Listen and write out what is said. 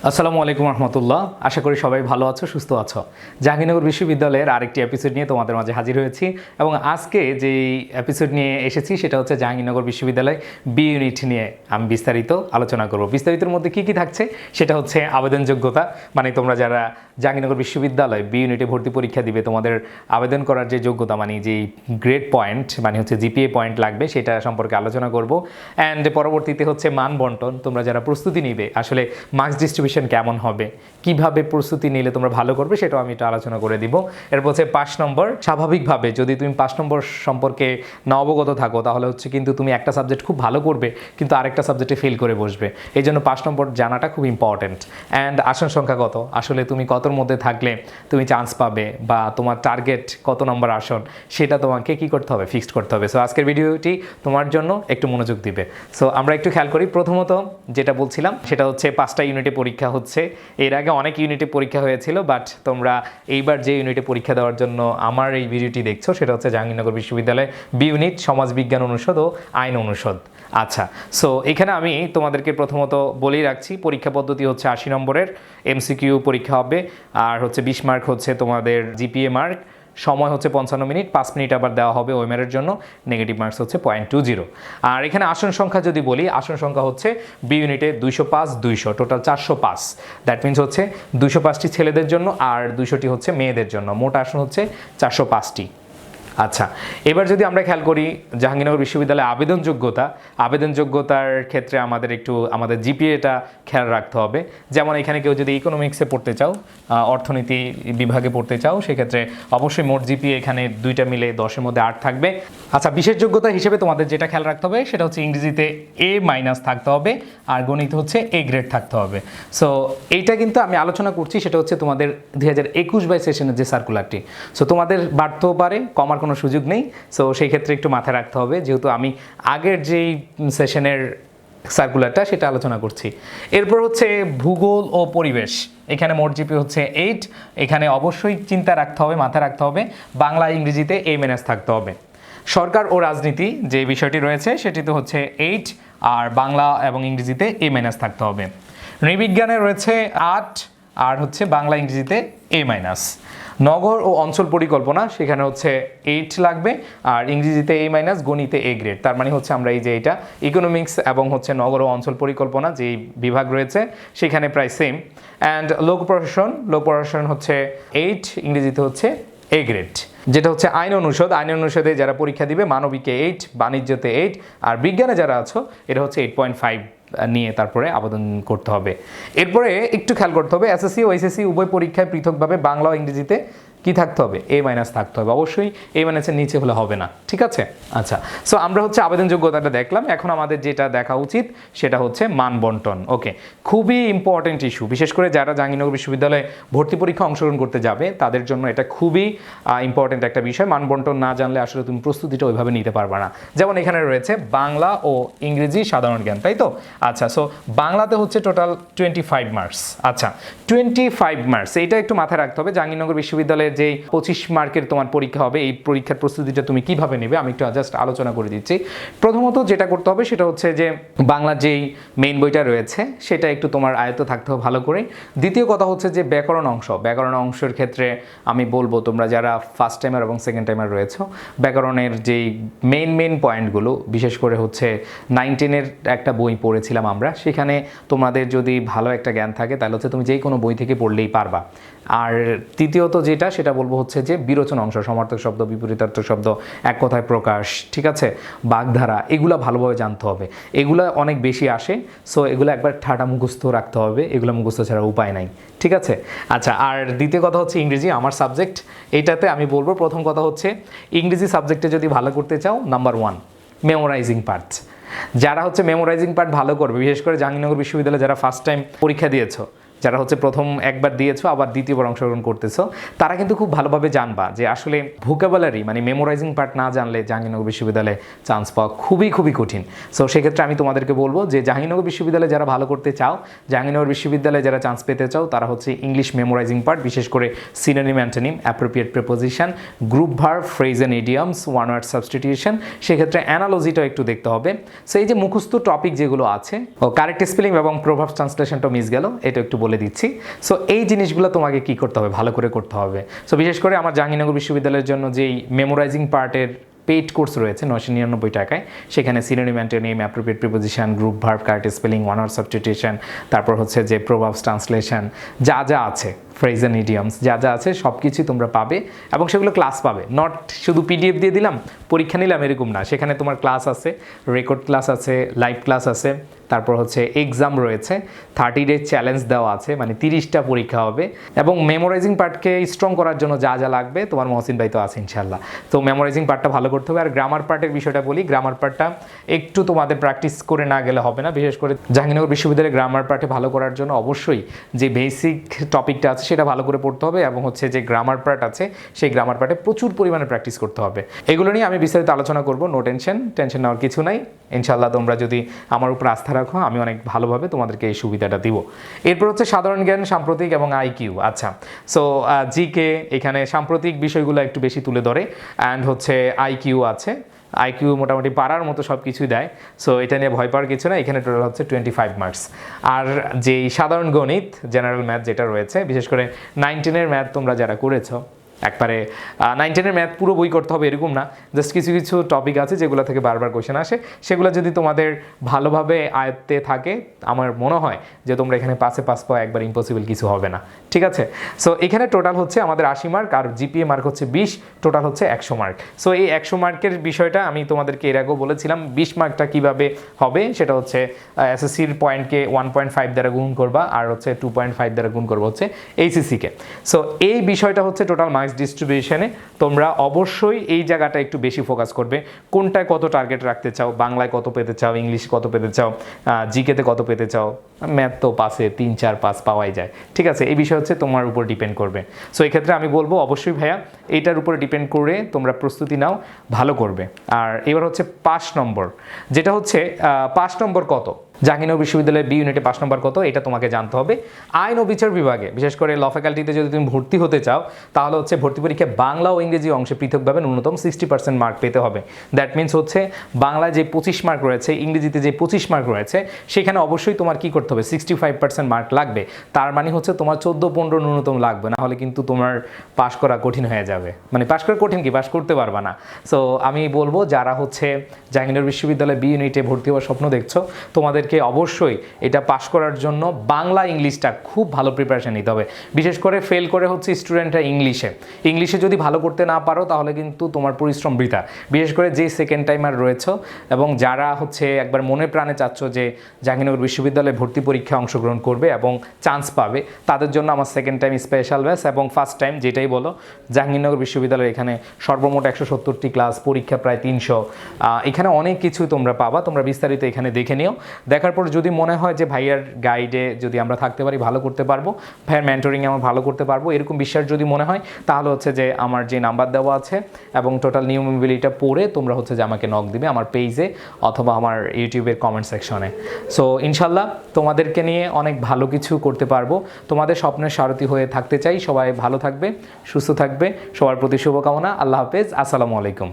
আসসালামু আলাইকুম রহমতুল্লাহ। আশা করি সবাই ভালো আছো, সুস্থ আছো। জাহাঙ্গীরনগর বিশ্ববিদ্যালয়ের আরেকটি এপিসোড নিয়ে তোমাদের মাঝে হাজির হয়েছি এবং আজকে যে এপিসোড নিয়ে এসেছি সেটা হচ্ছে জাহাঙ্গীরনগর বিশ্ববিদ্যালয় বি ইউনিট নিয়ে আমি বিস্তারিত আলোচনা করব। বিস্তারিতের মধ্যে কী কী থাকছে সেটা হচ্ছে আবেদনযোগ্যতা, মানে তোমরা যারা জাহাঙ্গীরনগর বিশ্ববিদ্যালয় বি ইউনিটে ভর্তি পরীক্ষা দিবে তোমাদের আবেদন করার যে যোগ্যতা, মানে যেই গ্রেড পয়েন্ট মানে হচ্ছে জিপিএ পয়েন্ট লাগবে সেটা সম্পর্কে আলোচনা করব। অ্যান্ড পরবর্তীতে হচ্ছে মান বন্টন, তোমরা যারা প্রস্তুতি নিবে আসলে মার্কস ডিস্ট্রিবিউশন কেমন হবে, কিভাবে প্রস্তুতি নিলে তোমরা ভালো করবে সেটাও আমি একটু আলোচনা করে দিব। এরপর হচ্ছে 5 নম্বর, স্বাভাবিকভাবে যদি তুমি 5 নম্বর সম্পর্কে না অবগত থাকো তাহলে হচ্ছে কিন্তু তুমি একটা সাবজেক্ট খুব ভালো করবে কিন্তু আরেকটা সাবজেক্টে ফেল করে বসবে। এই জন্য 5 নম্বর জানাটা খুব ইম্পর্টেন্ট। অ্যান্ড আসন সংখ্যা কত, আসলে তুমি কতর মধ্যে থাকলে তুমি চান্স পাবে বা তোমার টার্গেট কত নম্বর আসন সেটা তোমাকে কি করতে হবে, ফিক্সড করতে হবে। সো আজকের ভিডিওটি তোমার জন্য একটু মনোযোগ দিবে। সো আমরা একটু খেয়াল করি। প্রথমত যেটা বলছিলাম সেটা হচ্ছে 5টা ইউনিটে পরীক্ষা হচ্ছে। এর আগে অনেক ইউনিটে পরীক্ষা হয়েছিল, বাট তোমরা এইবার যে ইউনিটে পরীক্ষা দেওয়ার জন্য আমার এই ভিডিওটি দেখছো সেটা হচ্ছে জাহাঙ্গীরনগর বিশ্ববিদ্যালয় বি ইউনিট, সমাজবিজ্ঞান অনুষদ ও আইন অনুষদ। আচ্ছা, সো এখানে আমি তোমাদেরকে প্রথমত বলেই রাখছি, পরীক্ষা পদ্ধতি হচ্ছে 80 নম্বরের এমসিকিউ পরীক্ষা হবে, আর হচ্ছে 20 মার্ক হচ্ছে তোমাদের জিপিএ মার্ক, সময় হচ্ছে 55 মিনিট, 5 মিনিট আবার দেওয়া হবে ওএমআর জন্য, নেগেটিভ মার্কস হচ্ছে 0.20। আর এখানে আসন সংখ্যা যদি বলি, আসন সংখ্যা হচ্ছে বি ইউনিটে 205 200, টোটাল 405। দ্যাট মিনস হচ্ছে 205টি ছেলেদের জন্য আর 200টি হচ্ছে মেয়েদের জন্য, মোট আসন হচ্ছে 405টি। আচ্ছা, এবার যদি আমরা খেয়াল করি জাহাঙ্গীরনগর বিশ্ববিদ্যালয়ে আবেদনযোগ্যতার ক্ষেত্রে আমাদের জিপিএটা খেয়াল রাখতে হবে। যেমন এখানে কেউ যদি ইকোনমিক্সে পড়তে চাও, অর্থনীতি বিভাগে পড়তে চাও, সেক্ষেত্রে অবশ্যই মোট জিপিএ এখানে দুইটা মিলে 10-এর মধ্যে 8 থাকবে। আচ্ছা, বিশেষ যোগ্যতা হিসেবে তোমাদের যেটা খেয়াল রাখতে হবে সেটা হচ্ছে ইংরেজিতে A- থাকতে হবে আর গণিত হচ্ছে A গ্রেড থাকতে হবে। সো এইটা কিন্তু আমি আলোচনা করছি সেটা হচ্ছে তোমাদের 2021 সেশনের যে সার্কুলারটি। সো তোমাদের বাড়তেও পারে, কমার কোনো সুযোগ নেই। সো সেই ক্ষেত্রে একটু মাথায় রাখতে হবে, যেহেতু আমি আগের যেই সেশনের সার্কুলারটা সেটা আলোচনা করছি। এরপর হচ্ছে ভূগোল ও পরিবেশ, এখানে মোট জিপি হচ্ছে 8। এখানে অবশ্যই চিন্তা রাখতে হবে, মাথায় রাখতে হবে বাংলা ইংরেজিতে A- থাকতে হবে। সরকার ও রাজনীতি যে বিষয়টি রয়েছে সেটিতে হচ্ছে 8 আর বাংলা এবং ইংরেজিতে A- থাকতে হবে। নৃবিজ্ঞানে রয়েছে 8 আর হচ্ছে বাংলা ইংরেজিতে A-। নগর ও অঞ্চল পরিকল্পনা সেখানে হচ্ছে 8 লাগবে আর ইংরেজিতে A-, গণিতে A গ্রেড। তার মানে হচ্ছে আমরা এই যে এটা ইকোনমিক্স এবং হচ্ছে নগর ও অঞ্চল পরিকল্পনা যেই বিভাগ রয়েছে সেখানে প্রায় সেম। অ্যান্ড লোক প্রশাসন হচ্ছে 8, ইংরেজিতে হচ্ছে A গ্রেড। যেটা হচ্ছে আইন অনুষদে যারা পরীক্ষা দিবে মানবিকে 8, বাণিজ্যতে 8 আর বিজ্ঞানে যারা আছো এটা হচ্ছে 8.5 নিয়ে তারপরে আবেদন করতে হবে। এরপরে একটু খেয়াল করতে হবে এসএসসি ও এইচএসসি উভয় পরীক্ষায় পৃথকভাবে বাংলা ও ইংরেজিতে কি থাকতে হবে, A- থাকতে হবে। অবশ্যই A- নিচে হলে হবে না, ঠিক আছে? আচ্ছা, সো আমরা হচ্ছে আবেদনযোগ্যতাটা দেখলাম। এখন আমাদের যেটা দেখা উচিত সেটা হচ্ছে মান বন্টন। ওকে, খুবই ইম্পর্টেন্ট ইস্যু, বিশেষ করে যারা জাহাঙ্গীরনগর বিশ্ববিদ্যালয়ে ভর্তি পরীক্ষা অংশগ্রহণ করতে যাবে তাদের জন্য এটা খুবই ইম্পর্টেন্ট একটা বিষয়। মান বন্টন না জানলে আসলে তুমি প্রস্তুতিটা ওইভাবে নিতে পারবে না। যেমন এখানে রয়েছে বাংলা ও ইংরেজি সাধারণ জ্ঞান, তাই তো? আচ্ছা, সো বাংলাতে হচ্ছে টোটাল 25 মার্কস। আচ্ছা, 25 মার্কস, এইটা একটু মাথায় রাখতে হবে। জাহাঙ্গীরনগর বিশ্ববিদ্যালয়ের যে 25 মার্কের তোমার পরীক্ষা হবে, এই পরীক্ষার প্রস্তুতিটা তুমি কিভাবে নেবে আমি একটু জাস্ট আলোচনা করে দিচ্ছি। প্রথমত যেটা করতে হবে সেটা হচ্ছে যে বাংলার যেই মেইন বইটা রয়েছে সেটা একটু তোমার আয়ত্ত থাকতে হবে ভালো করে। দ্বিতীয় কথা হচ্ছে যে ব্যাকরণ অংশের ক্ষেত্রে আমি বলবো তোমরা যারা ফার্স্ট টাইমার এবং সেকেন্ড টাইমার রয়েছে, ব্যাকরণের যেই মেইন পয়েন্টগুলো, বিশেষ করে হচ্ছে 19-এর একটা বই পড়েছিলাম আমরা, সেখানে তোমাদের যদি ভালো একটা জ্ঞান থাকে তাহলে হচ্ছে তুমি যে কোনো বই থেকে পড়লেই পারবা। আর তৃতীয়ত সেটা বলবো হচ্ছে যে বিরোচন অংশ, সমার্থক শব্দ, বিপরীতার্থক শব্দ, এক কথায় প্রকাশ, ঠিক আছে, বাগধারা, এগুলো ভালোভাবে জানতে হবে। এগুলো অনেক বেশি আসে, সো এগুলো একবার ঠাটা মুখস্থ রাখতে হবে, এগুলো মুখস্থ ছাড়া উপায় নাই, ঠিক আছে? আচ্ছা, আর দ্বিতীয় কথা হচ্ছে ইংরেজি, আমার সাবজেক্ট। এইটাতে আমি বলবো প্রথম কথা হচ্ছে ইংরেজি সাবজেক্টে যদি ভালো করতে চাও, নাম্বার 1 মেমোরাইজিং পার্ট। যারা হচ্ছে মেমোরাইজিং পার্ট ভালো করবে, বিশেষ করে জাহাঙ্গীরনগর বিশ্ববিদ্যালয়ে যারা ফার্স্ট টাইম পরীক্ষা দিয়েছো, যারা হচ্ছে প্রথম একবার দিয়েছো আবার দ্বিতীয়বার অংশগ্রহণ করতেছো, তারা কিন্তু খুব ভালোভাবে জানবা যে আসলে ভোকাবুলারি মানে মেমোরাইজিং পার্ট না জানলে জাহাঙ্গীরনগর বিশ্ববিদ্যালয়ে চান্স পাওয়া খুবই কঠিন। সো সেক্ষেত্রে আমি তোমাদেরকে বলবো যে জাহাঙ্গীরনগর বিশ্ববিদ্যালয়ে যারা ভালো করতে চাও, জাহাঙ্গীরনগর বিশ্ববিদ্যালয়ে যারা চান্স পেতে চাও, তারা হচ্ছে ইংলিশ মেমোরাইজিং পার্ট, বিশেষ করে synonym, antonym, appropriate preposition, group verb, phrase and idioms, one word substitution, সেক্ষেত্রে অ্যানালজিটাও একটু দেখতে হবে। সো এই যে মুখস্থ টপিক যেগুলো আছে, ও কারেক্ট স্পেলিং এবং প্রভাব ট্রান্সলেশনটা মিস গেল, এটা একটু বলে বলে দিচ্ছি। সো এই জিনিসগুলো তোমাকে কি করতে হবে, ভালো করে করতে হবে। সো বিশেষ করে আমার জাহাঙ্গীরনগর বিশ্ববিদ্যালয়ের জন্য যেই মেমোরাইজিং পার্টের পেইড কোর্স রয়েছে 999 টাকায়, সেখানে synonym antonym, appropriate preposition, group verb, correct spelling, one word substitution, তারপর হচ্ছে যে প্রোভার্বস ট্রান্সলেশন, যা যা আছে, ফ্রেজ অ্যান্ড ইডিয়মস যা যা আছে সব কিছুই তোমরা পাবে এবং সেগুলো ক্লাস পাবে। নট শুধু পিডিএফ দিয়ে দিলাম পরীক্ষা নিলাম এরকম না, সেখানে তোমার ক্লাস আছে, রেকর্ড ক্লাস আছে, লাইভ ক্লাস আছে, তারপর হচ্ছে এক্সাম রয়েছে, 30 ডে চ্যালেঞ্জ দেওয়া আছে, মানে 30টা পরীক্ষা হবে। এবং মেমোরাইজিং পার্টকে স্ট্রং করার জন্য যা যা লাগবে তোমার মহসিন ভাই তো আছে ইনশাল্লাহ। তো মেমোরাইজিং পার্টটা ভালো করতে হবে। আর গ্রামার পার্টের বিষয়টা বলি, গ্রামার পার্টটা একটু তোমাদের প্র্যাকটিস করে না গেলে হবে না। বিশেষ করে জাহাঙ্গীরনগর বিশ্ববিদ্যালয়ের গ্রামার পার্টে ভালো করার জন্য অবশ্যই যে বেসিক টপিকটা আছে সেটা ভালো করে পড়তে হবে এবং হচ্ছে যে গ্রামার পার্ট আছে সেই গ্রামার পার্টে প্রচুর পরিমাণে প্র্যাকটিস করতে হবে। এগুলো নিয়ে আমি বিস্তারিত আলোচনা করব, নো টেনশন নেওয়ার কিছু নাই। ইনশাল্লাহ তোমরা যদি আমার উপর আস্থা রাখো আমি অনেক ভালোভাবে তোমাদেরকে এই সুবিধাটা দিব। এরপর হচ্ছে সাধারণ জ্ঞান, সাম্প্রতিক এবং আইকিউ। আচ্ছা, সো জিকে এখানে সাম্প্রতিক বিষয়গুলো একটু বেশি তুলে ধরে, অ্যান্ড হচ্ছে আইকিউ আছে, আইকিউ মোটামুটি পারার মতো সব কিছুই দেয়। সো এটা নিয়ে ভয় পাওয়ার কিছু না। এখানে টোটাল হচ্ছে 25 মার্কস। আর যেই সাধারণ গণিত জেনারেল ম্যাথ যেটা রয়েছে, বিশেষ করে 9-10 ম্যাথ তোমরা যারা করেছো, একবারে 9-10 ম্যাথ পুরো বই করতে হবে এরকম না, জাস্ট কিছু কিছু টপিক আছে যেগুলো থেকে বারবার কোয়েশ্চেন আসে, সেগুলো যদি তোমাদের ভালোভাবে আয়ত্তে থাকে আমার মনে হয় যে তোমরা এখানে 5-এ 5 পাওয়া একবার ইম্পসিবল কিছু হবে না, ঠিক আছে। সো এখানে টোটাল হচ্ছে আমাদের 80 মার্ক, আর জিপিএ মার্ক হচ্ছে 20, টোটাল হচ্ছে 100 মার্ক। সো এই 100 মার্কের বিষয়টা আমি তোমাদেরকে এর আগেও বলেছিলাম, 20 মার্কটা কীভাবে হবে সেটা হচ্ছে এসএসসির পয়েন্টকে 1.5 দ্বারা গুণ করবা, আর হচ্ছে 2.5 দ্বারা গুণ করবো হচ্ছে এইচএসসিকে। সো এই বিষয়টা হচ্ছে টোটাল মার্কস ডিস্ট্রিবিউশনে তোমরা অবশ্যই এই জায়গাটা একটু বেশি ফোকাস করবে, কোনটায় কত টার্গেট রাখতে চাও, বাংলায় কত পেতে চাও, ইংলিশ কত পেতে চাও, জিকেতে কত পেতে চাও, ম্যাথ তো পাসে 3-4-5 পাওয়াই যায়, ঠিক আছে। এই বিষয় হচ্ছে তোমার উপর ডিপেন্ড করবে। সো এই ক্ষেত্রে আমি বলবো অবশ্যই ভাইয়া এইটার উপরে ডিপেন্ড করে তোমরা প্রস্তুতি নাও, ভালো করবে। আর এবার হচ্ছে 5 নম্বর, যেটা হচ্ছে 5 নম্বর কত, জাহাঙ্গীরনগর বিশ্ববিদ্যালয়ের বি ইউনিটে 5 নম্বর কত এটা তোমাকে জানতে হবে। আইন ও বিচার বিভাগে বিশেষ করে ল ফ্যাকাল্টিতে যদি তুমি ভর্তি হতে চাও তাহলে হচ্ছে ভর্তি পরীক্ষায় বাংলা ও ইংরেজি অংশে পৃথকভাবে ন্যূনতম 60% মার্ক পেতে হবে। দ্যাট মিনস হচ্ছে বাংলায় যে 25 মার্ক রয়েছে, ইংরেজিতে যে 25 মার্ক রয়েছে, সেখানে অবশ্যই তোমার কি করতে হবে, 65% মার্ক লাগবে। তার মানে হচ্ছে তোমার 14-15 ন্যূনতম লাগবে, না হলে কিন্তু তোমার পাশ করা কঠিন হয়ে যাবে। মানে পাশ করা কঠিন কি, পাশ করতে পারবা না। সো আমি বলবো যারা হচ্ছে জাহাঙ্গীরনগর বিশ্ববিদ্যালয়ে বি ইউনিটে ভর্তি হওয়ার স্বপ্ন দেখছো, তোমাদেরকে অবশ্যই এটা পাশ করার জন্য বাংলা ইংলিশটা খুব ভালো প্রিপারেশন নিতে হবে। বিশেষ করে ফেল করে হচ্ছে স্টুডেন্টরা ইংলিশে যদি ভালো করতে না পারো তাহলে কিন্তু তোমার পরিশ্রম বৃথা। বিশেষ করে যে সেকেন্ড টাইমার রয়েছে এবং যারা হচ্ছে একবার মনে প্রাণে চাচ্ছ যে জাহাঙ্গীরনগর বিশ্ববিদ্যালয়ে ভর্তি পরীক্ষায় অংশগ্রহণ করবে এবং চান্স পাবে, তাদের জন্য আমার সেকেন্ড টাইম স্পেশাল ব্যাচ এবং ফার্স্ট টাইম যেটাই বলো, জাহাঙ্গীরনগর বিশ্ববিদ্যালয়ের এখানে সর্বমোট 170টি ক্লাস, পরীক্ষা প্রায় 300, এখানে অনেক কিছু তোমরা পাবা। তোমরা বিস্তারিত এখানে দেখে নিও। দেখার পর যদি মনে হয় যে ভাইয়ার গাইডে যদি আমরা থাকতে পারি ভালো করতে পারবো, ভাইয়ার মেন্টরিংয়ে আমরা ভালো করতে পারবো, এরকম বিশ্বাস যদি মনে হয় তাহলে হচ্ছে যে আমার যে নাম্বার দেওয়া আছে এবং টোটাল নিয়মাবলীটা পড়ে তোমরা হচ্ছে যে আমাকে নক দিবে আমার পেজে অথবা আমার ইউটিউবের কমেন্ট সেকশনে। সো ইনশাল্লাহ তোমাদেরকে নিয়ে অনেক ভালো কিছু করতে পারবো, তোমাদের স্বপ্নের সারথি হয়ে থাকতে চাই। সবাই ভালো থাকবে, সুস্থ থাকবে, সবার প্রতি শুভকামনা। আল্লাহ হাফেজ, আসসালামু আলাইকুম।